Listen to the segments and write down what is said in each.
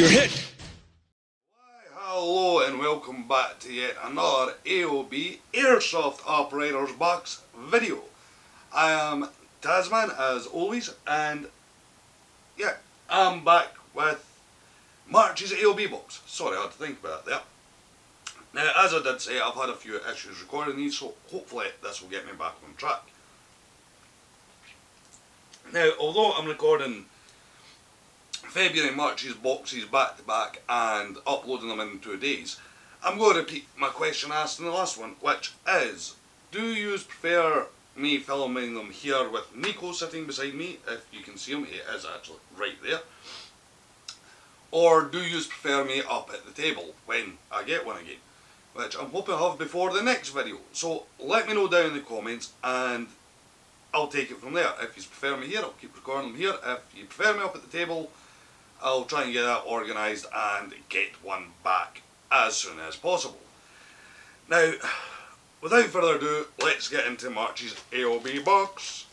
You're hit! Why, hello and welcome back to yet another AOB Airsoft Operators Box video. I am Tasman as always, and yeah, I'm back with March's AOB Box. Sorry, I had to think about that there. Now, as I did say, I've had a few issues recording these, so hopefully this will get me back on track. Now, although I'm recording February and March's boxes back to back and uploading them in 2 days, I'm going to repeat my question asked in the last one, which is, do you prefer me filming them here with Nico sitting beside me, if you can see him, he is actually right there, or do you prefer me up at the table when I get one again, which I'm hoping to have before the next video. So let me know down in the comments and I'll take it from there. If you prefer me here, I'll keep recording them here. If you prefer me up at the table, I'll try and get that organised and get one back as soon as possible. Now, without further ado, let's get into March's AOB box.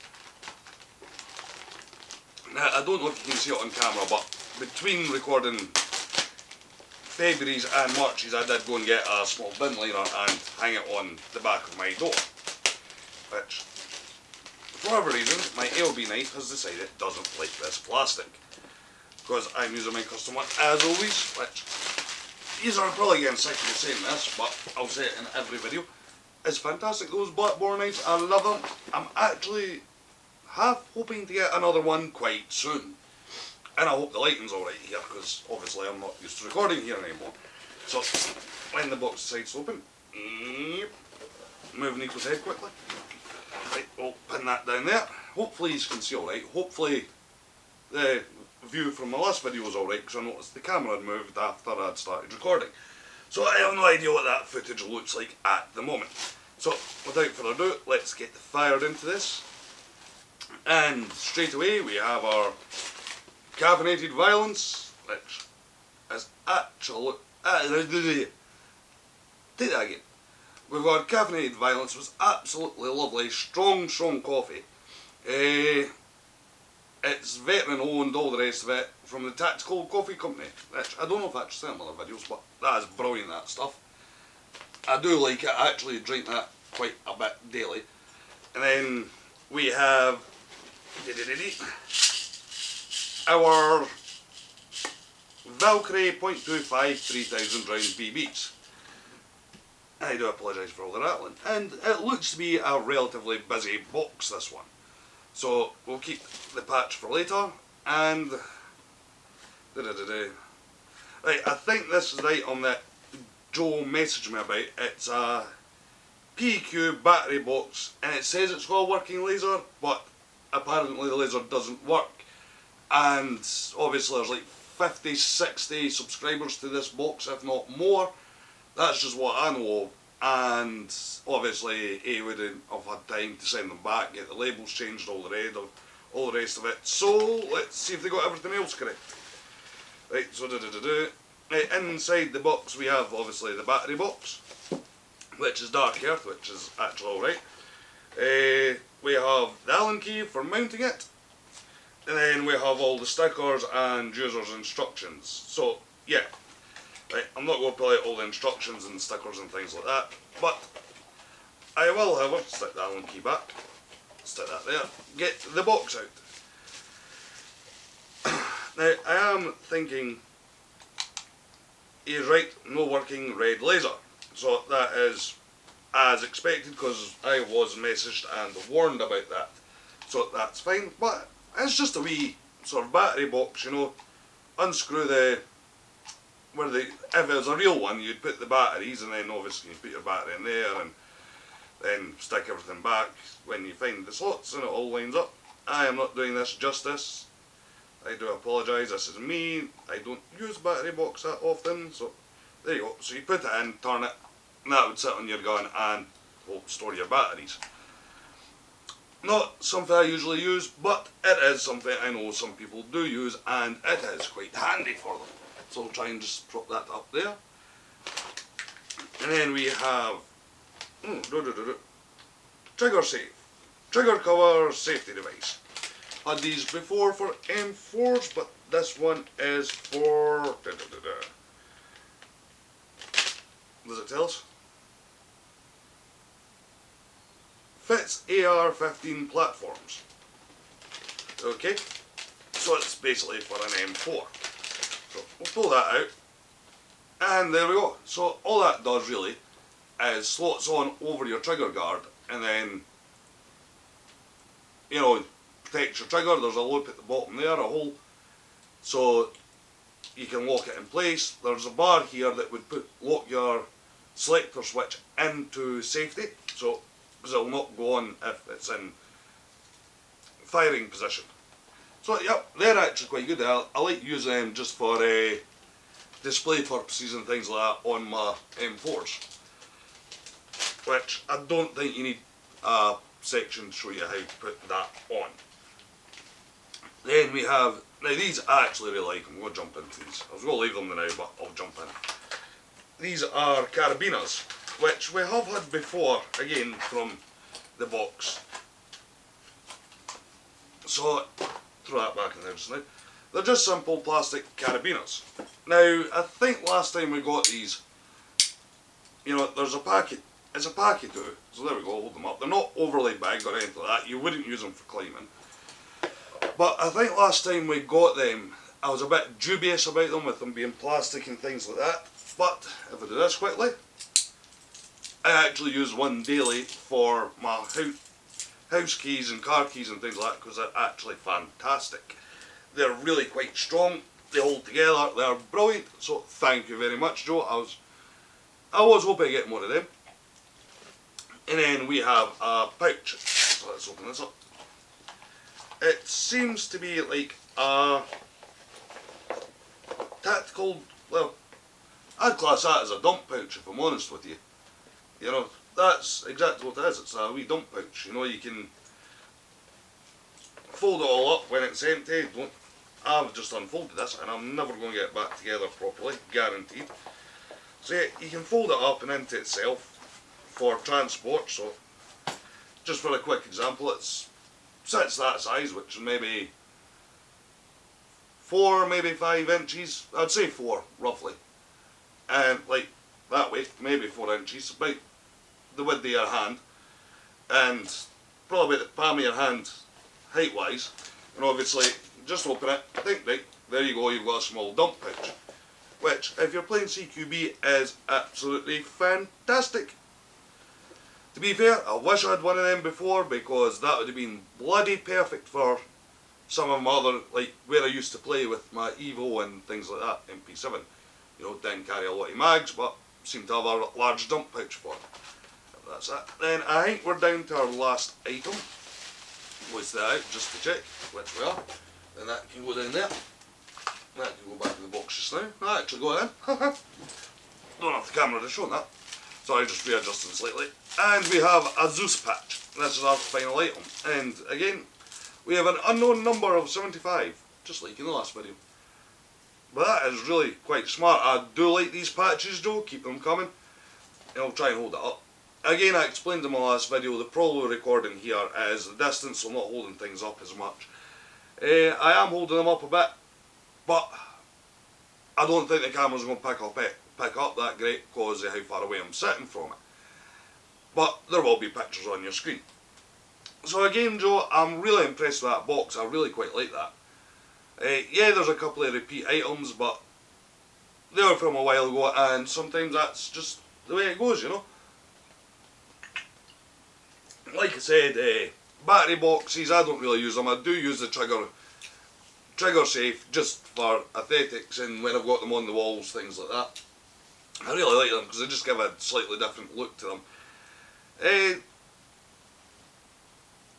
Now, I don't know if you can see it on camera, but between recording February's and March's, I did go and get a small bin liner and hang it on the back of my door, which, for whatever reason, my AOB knife has decided it doesn't like this plastic, because I'm using my custom one as always, which these are probably getting sick of me saying this, but I'll say it in every video. It's fantastic, those black bore knives, I love them. I'm actually half hoping to get another one quite soon. And I hope the lighting's alright here, because obviously I'm not used to recording here anymore. So, when the box decides to open, move Nico's head quickly. Right, we'll pin that down there. Hopefully you can see alright. Hopefully the view from my last video was alright, because I noticed the camera had moved after I'd started recording. So I have no idea what that footage looks like at the moment. So without further ado, let's get fired into this. And straight away we have our Caffeinated Violence, which is actually... take that again. We've got Caffeinated Violence, was absolutely lovely, strong coffee. It's veteran owned, all the rest of it, from the Tactical Coffee Company, which I don't know if I've actually seen other videos, but that is brilliant, that stuff. I do like it, I actually drink that quite a bit daily. And then we have our Valkyrie .25 3000 round BBs. I do apologise for all the rattling. And it looks to be a relatively busy box, this one. So we'll keep the patch for later. And right, I think this is the item that Joe messaged me about. It's a PQ battery box, and it says it's got a working laser, but apparently the laser doesn't work. And obviously there's like 50, 60 subscribers to this box, if not more. That's just what I know of. And obviously he wouldn't have had time to send them back, get the labels changed, all the rest of it. So let's see if they got everything else correct. Right, so right, inside the box we have obviously the battery box, which is Dark Earth, which is actually alright. We have the Allen key for mounting it. And then we have all the stickers and user's instructions. So, yeah. Right, I'm not going to play all the instructions and stickers and things like that, but I will, however, stick the Allen key back, stick that there, get the box out. Now, I am thinking, he's right, no working red laser. So that is as expected, because I was messaged and warned about that. So that's fine, but it's just a wee sort of battery box, you know. Unscrew the, if it was a real one, you'd put the batteries, and then obviously you put your battery in there, and then stick everything back when you find the slots and it all lines up. I am not doing this justice. I do apologise, this is me. I don't use battery box that often, so there you go. So you put it in, turn it, and that would sit on your gun and store your batteries. Not something I usually use, but it is something I know some people do use, and it is quite handy for them. So I'll try and just prop that up there. And then we have trigger safe, trigger cover safety device. Had these before for M4s, but this one is for... Does it tell us? Fits AR-15 platforms. Okay, so it's basically for an M4. So we'll pull that out, and there we go. So all that does really is slots on over your trigger guard, and then, you know, protects your trigger. There's a loop at the bottom there, a hole, so you can lock it in place. There's a bar here that would lock your selector switch into safety, so because it will not go on if it's in firing position. So yep, they're actually quite good. I like using them just for display purposes and things like that on my M4s, which I don't think you need a section to show you how to put that on. Then we have, now these I actually really like. I'm going to jump into these. I was going to leave them now, but I'll jump in. These are Carabiners, which we have had before, again from the box. So, throw that back in there just now. They're just simple plastic Carabiners. Now, I think last time we got these, you know, there's a packet, it's a packet too, so there we go, hold them up. They're not overly big or anything like that, you wouldn't use them for climbing. But I think last time we got them, I was a bit dubious about them, with them being plastic and things like that. But, if I do this quickly, I actually use one daily for my house keys and car keys and things like that, because they're actually fantastic. They're really quite strong, they hold together, they're brilliant, so thank you very much, Joe. I was hoping to get more of them. And then we have a pouch, so let's open this up. It seems to be like a tactical, well, I'd class that as a dump pouch if I'm honest with you. You know, that's exactly what it is, it's a wee dump pouch. You know, you can fold it all up when it's empty. I've just unfolded this and I'm never going to get it back together properly, guaranteed. So yeah, you can fold it up and into itself for transport. So just for a quick example, it's sits that size, which is maybe 4, maybe 5 inches. I'd say 4 roughly, and like that way, maybe 4 inches, about the width of your hand, and probably about the palm of your hand height wise. And obviously just open it, think right, there you go, you've got a small dump pouch, which if you're playing CQB is absolutely fantastic. To be fair, I wish I had one of them before, because that would have been bloody perfect for some of my other, like where I used to play with my Evo and things like that, MP7. You know, didn't carry a lot of mags, but seemed to have a large dump pouch for it. That's it. Then I think we're down to our last item. What's that out, just to check which we are. Then that can go down there. That can go back in the box just now. That actually go in. Don't have the camera to show that. Sorry, just readjusting slightly. And we have a Zeus Patch. This is our final item. And again, we have an unknown number of 75, just like in the last video. But that is really quite smart. I do like these patches, Joe, keep them coming. And I'll try and hold it up. Again, I explained in my last video, the problem with recording here is the distance, so I'm not holding things up as much. I am holding them up a bit, but I don't think the camera's going to pick up that great because of how far away I'm sitting from it. But there will be pictures on your screen. So again, Joe, I'm really impressed with that box. I really quite like that. Yeah, there's a couple of repeat items, but they were from a while ago, and sometimes that's just the way it goes, you know. Like I said, battery boxes, I don't really use them. I do use the trigger safe just for aesthetics, and when I've got them on the walls, things like that. I really like them because they just give a slightly different look to them.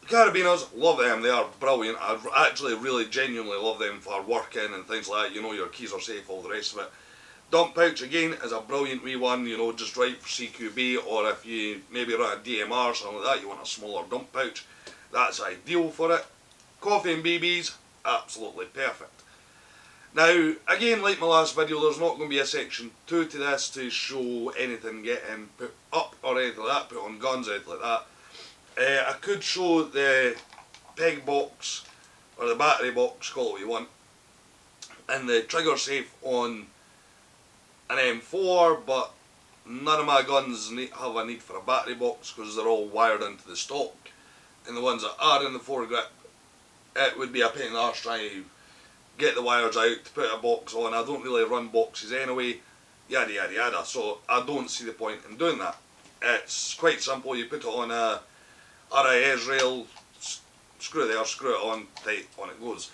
Carabiners, love them, they are brilliant. I actually really genuinely love them for working and things like that. You know, your keys are safe, all the rest of it. Dump pouch again is a brilliant wee one, you know, just right for CQB, or if you maybe run a DMR or something like that, you want a smaller dump pouch, that's ideal for it. Coffee and BBs, absolutely perfect. Now, again, like my last video, there's not going to be a section 2 to this to show anything getting put up or anything like that, put on guns or anything like that. I could show the peg box, or the battery box, call it what you want, and the trigger safe on an M4, but none of my guns have a need for a battery box because they're all wired into the stock. And the ones that are in the foregrip, it would be a pain in the arse trying to get the wires out to put a box on. I don't really run boxes anyway, yada yada yada, so I don't see the point in doing that. It's quite simple. You put it on a RIS rail, screw it there, screw it on, tight, on it goes.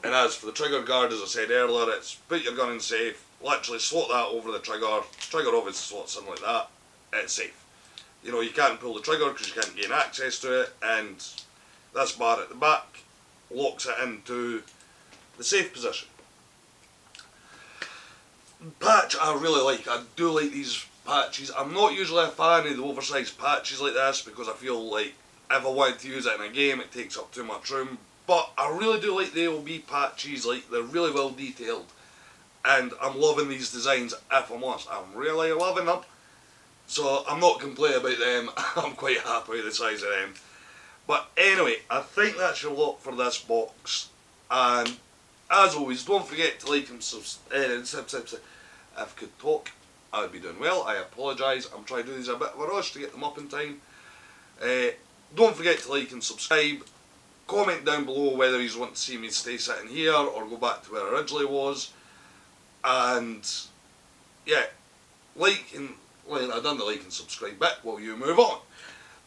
And as for the trigger guard, as I said earlier, it's put your gun in safe, literally slot that over the trigger obviously slots in like that, it's safe. You know, you can't pull the trigger because you can't gain access to it, and this bar at the back locks it into the safe position. Patch I really like. I do like these patches. I'm not usually a fan of the oversized patches like this because I feel like if I wanted to use it in a game it takes up too much room, but I really do like the AOB patches. Like, they're really well detailed and I'm loving these designs. If I'm honest, I'm really loving them, so I'm not complaining about them. I'm quite happy with the size of them. But anyway, I think that's your lot for this box, and as always, don't forget to like and subscribe. If I could talk, I would be doing well. I apologise. I'm trying to do these a bit of a rush to get them up in time. Don't forget to like and subscribe. Comment down below whether you want to see me stay sitting here or go back to where I originally was. And yeah, I've done the like and subscribe bit while you move on.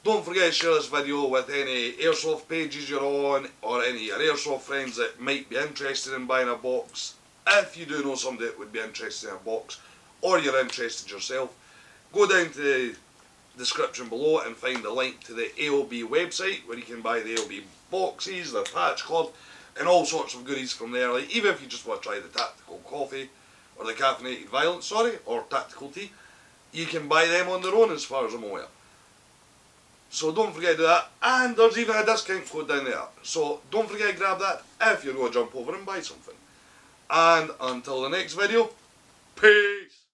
Don't forget to share this video with any airsoft pages you're on, or any of your airsoft friends that might be interested in buying a box. If you do know somebody that would be interested in a box, or you're interested yourself, go down to the description below and find the link to the AOB website where you can buy the AOB boxes, the patch club, and all sorts of goodies from there. Like, even if you just want to try the tactical coffee, or the caffeinated violence, or tactical tea, you can buy them on their own as far as I'm aware. So don't forget to do that, and there's even a discount code down there, so don't forget to grab that if you're going to jump over and buy something. And until the next video, peace!